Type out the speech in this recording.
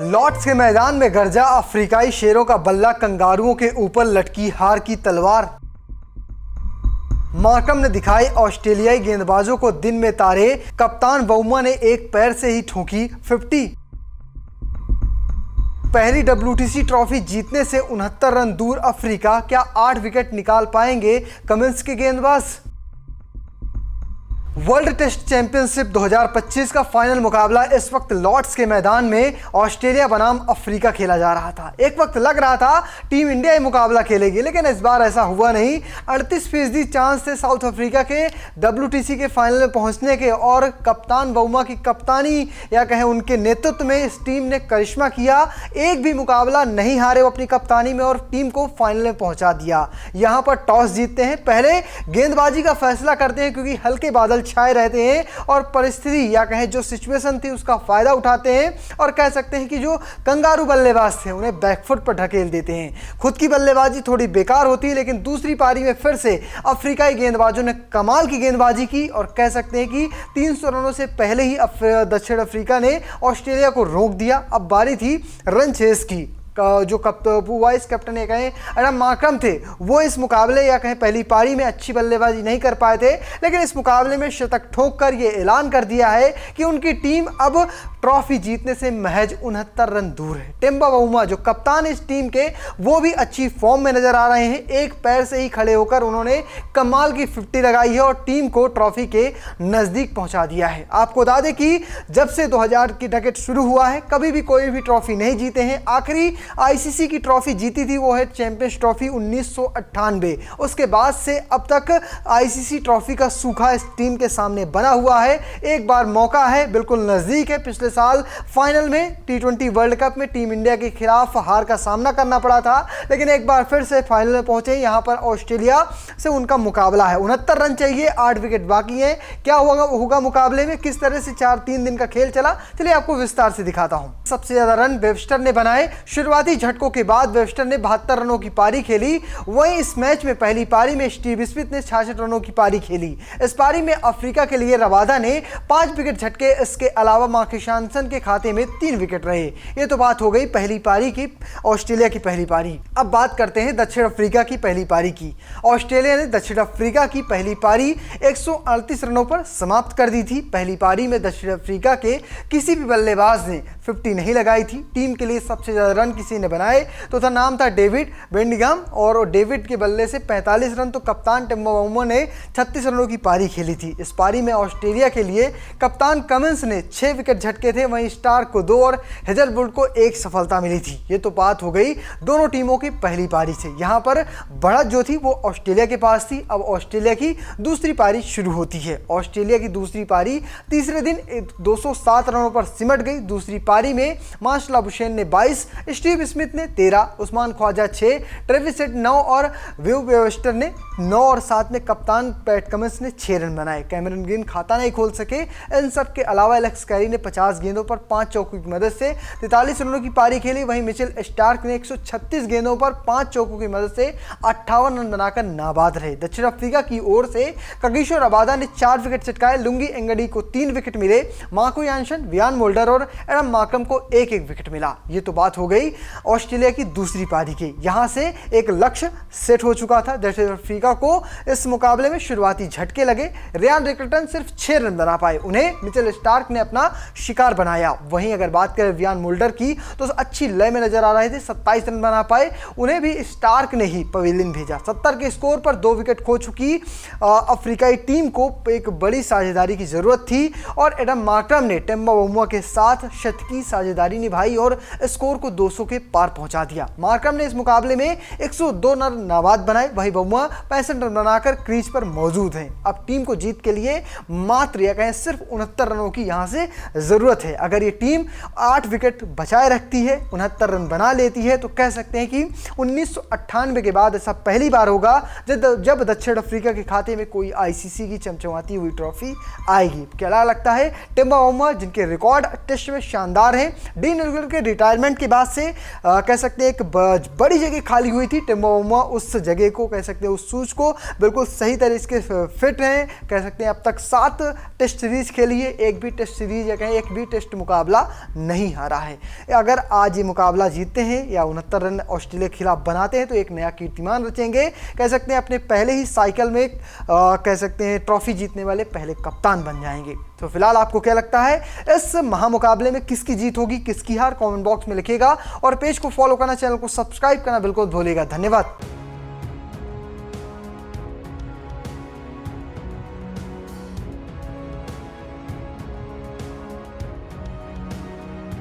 Lord's के मैदान में गरजा अफ्रीकाई शेरों का बल्ला, कंगारुओं के ऊपर लटकी हार की तलवार। मार्कम ने दिखाई ऑस्ट्रेलियाई गेंदबाजों को दिन में तारे, कप्तान बाउमा ने एक पैर से ही ठोकी 50। पहली WTC ट्रॉफी जीतने से 69 रन दूर अफ्रीका, क्या 8 विकेट निकाल पाएंगे कमिंस के गेंदबाज। वर्ल्ड टेस्ट चैंपियनशिप 2025 का फाइनल मुकाबला इस वक्त लॉर्ड्स के मैदान में ऑस्ट्रेलिया बनाम अफ्रीका खेला जा रहा था। एक वक्त लग रहा था टीम इंडिया ही मुकाबला खेलेगी, लेकिन इस बार ऐसा हुआ नहीं। 38% चांस थे साउथ अफ्रीका के WTC के फाइनल में पहुंचने के, और कप्तान बाउमा की कप्तानी या कहें उनके नेतृत्व में इस टीम ने करिश्मा किया। एक भी मुकाबला नहीं हारे वो अपनी कप्तानी में, और टीम को फाइनल में पहुंचा दिया। यहां पर टॉस जीतते हैं, पहले गेंदबाजी का फैसला करते हैं क्योंकि हल्के बादल छाए रहते हैं, और परिस्थिति या कहें जो सिचुएशन थी उसका फायदा उठाते हैं, और कह सकते हैं कि जो कंगारू बल्लेबाज थे उन्हें बैकफुट पर ढकेल देते हैं। खुद की बल्लेबाजी थोड़ी बेकार होती है, लेकिन दूसरी पारी में फिर से अफ्रीकाई गेंदबाजों ने कमाल की गेंदबाजी की, और कह सकते हैं कि 300 रनों से पहले ही दक्षिण अफ्रीका ने ऑस्ट्रेलिया को रोक दिया। अब बारी थी रन चेस की। जो वाइस कैप्टन या कहें एडम मार्करम थे, वो इस मुकाबले या कहें पहली पारी में अच्छी बल्लेबाजी नहीं कर पाए थे, लेकिन इस मुकाबले में शतक ठोक कर ये ऐलान कर दिया है कि उनकी टीम अब ट्रॉफी जीतने से महज 69 रन दूर है। टेम्बा बाउमा जो कप्तान इस टीम के, वो भी अच्छी फॉर्म में नजर आ रहे हैं। एक पैर से ही खड़े होकर उन्होंने कमाल की 50 लगाई है और टीम को ट्रॉफी के नजदीक पहुंचा दिया है। आपको बता दें कि जब से 2000 की डेकेड शुरू हुआ है, कभी भी कोई भी ट्रॉफी नहीं जीते हैं। आखिरी ICC की ट्रॉफी जीती थी वो है चैंपियंस ट्रॉफी 1998। उसके बाद से अब तक ICC ट्रॉफी का सूखा इस टीम के सामने बना हुआ है। एक बार मौका है, बिल्कुल नजदीक है। पिछले साल फाइनल में T20 वर्ल्ड कप में टीम इंडिया के खिलाफ हार का सामना करना पड़ा था, लेकिन एक बार फिर से फाइनल में पहुंचे। यहां पर ऑस्ट्रेलिया से उनका मुकाबला है। 69 रन चाहिए, 8 विकेट बाकी हैं। क्या होगा मुकाबले में, किस तरह से 4-3 दिन का खेल चला, चलिए आपको विस्तार से दिखाता हूं। सबसे ज्यादा रन वेबस्टर ने बनाए। शुरुआती झटकों के बाद वेबस्टर ने 72 रनों की पारी खेली। वहीं इस मैच में पहली पारी में स्टीव स्मिथ ने 66 रनों की पारी खेली। इस पारी में अफ्रीका के लिए रबादा ने 5 विकेट झटके। इसके अलावा मार्कस के खाते में 3 विकेट रहे। ये तो बात हो गई पहली पारी की, ऑस्ट्रेलिया की पहली पारी। अब बात करते हैं दक्षिण अफ्रीका की पहली पारी की। ऑस्ट्रेलिया ने दक्षिण अफ्रीका की पहली पारी 138 रनों पर समाप्त कर दी थी। पहली पारी में दक्षिण अफ्रीका के किसी भी बल्लेबाज ने 50 नहीं लगाई थी। टीम के लिए सबसे ज्यादा रन किसी ने बनाए तो था नाम था डेविड बेंडिगम, और डेविड के बल्ले से 45 रन। तो कप्तान टेम्बा बाउमा ने 36 रनों की पारी खेली थी। इस पारी में ऑस्ट्रेलिया के लिए कप्तान कमिंस ने 6 विकेट झटके थे। वहीं स्टार्क को 2 और हेजलवुड को 1 सफलता मिली थी। ये तो बात हो गई दोनों टीमों की पहली पारी से। यहां पर बढ़त जो थी वो ऑस्ट्रेलिया के पास थी। अब ऑस्ट्रेलिया की दूसरी पारी शुरू होती है। ऑस्ट्रेलिया की दूसरी पारी तीसरे दिन 207 रनों पर सिमट गई। दूसरी पारी में मार्शल हुसैन ने 22, स्टीव स्मिथ ने 13, उस्मान ख्वाजा 6, ट्रेविस हेड 9 और विव वेबस्टर ने 9 और 7 में कप्तान पैट कमिंस ने 6 रन बनाए। कैमरन ग्रीन खाता नहीं खोल सके। इन सब के अलावा एलेक्स कैरी ने 50 गेंदों पर 5 चौकों की मदद से 43 रनों की पारी खेली। वहीं मिचेल स्टार्क ने 136 गेंदों पर 5 चौकों की मदद से 58 रन बनाकर नाबाद रहे। दक्षिण अफ्रीका की ओर से कगिसो रबादा ने 4 विकेट चटकाए। लुंगी एंगडी को 3 विकेट मिले। मार्को यानसन, वियान मोल्डर और एडम मार्करम को 1-1 विकेट मिला। ये तो बात हो गई ऑस्ट्रेलिया की दूसरी पारी की। यहां से एक लक्ष्य सेट हो चुका था। दक्षिण अफ्रीका को इस मुकाबले में शुरुआती झटके लगे। रियान रिकल्टन सिर्फ 6 रन बना पाए। उन्हें मिचेल स्टार्क ने अपना शिकार बनाया। वहीं अगर बात करें वियान मोल्डर की तो अच्छी लय में नजर आ रहे थे, 27 रन बना पाए। उन्हें भी स्टार्क ने ही पवेलियन भेजा। 70 के स्कोर पर 2 विकेट खो चुकी अफ्रीकाई टीम को एक बड़ी साझेदारी की जरूरत थी, और एडम मार्करम ने टेम्बा बाउमा के साथ शतकीय साझेदारी निभाई और स्कोर को 200 के पार पहुंचा दिया। मार्करम ने इस मुकाबले में 102 रन नाबाद बनाए। वहीं बाउमा 65 रन बनाकर क्रीज पर मौजूद हैं। अब टीम को जीत के लिए मात्र या कहें सिर्फ 69 रनों की यहां से जरूरत है। अगर ये टीम 8 विकेट बचाए रखती है, 69 रन बना लेती है, तो कह सकते हैं कि 1998 के बाद ऐसा पहली बार होगा जब दक्षिण अफ्रीका के खाते में कोई ICC की चमचमाती हुई ट्रॉफी आएगी। क्या लगता है टेम्बा बाउमा, जिनके रिकॉर्ड टेस्ट में शानदार हैं, डीन एल्गर के रिटायरमेंट के बाद से कह सकते हैं एक बड़ी जगह खाली हुई थी टिम्बा बाउमा उस जगह को कह सकते हैं उस शूज को बिल्कुल सही तरीके से फिट हैं। कह सकते हैं अब तक 7 टेस्ट सीरीज खेली है, एक भी टेस्ट सीरीज या कहें एक भी टेस्ट मुकाबला नहीं हारा है। अगर आज ये मुकाबला जीतते हैं या 69 रन ऑस्ट्रेलिया के खिलाफ बनाते हैं तो एक नया कीर्तिमान रचेंगे। कह सकते हैं अपने पहले ही साइकिल में कह सकते हैं ट्रॉफी जीतने वाले पहले कप्तान बन जाएंगे। तो फिलहाल आपको क्या लगता है इस महामुकाबले में किसकी जीत होगी, किसकी हार, कमेंट बॉक्स में लिखिएगा और पेज को फॉलो करना, चैनल को सब्सक्राइब करना बिल्कुल भूलिएगा। धन्यवाद।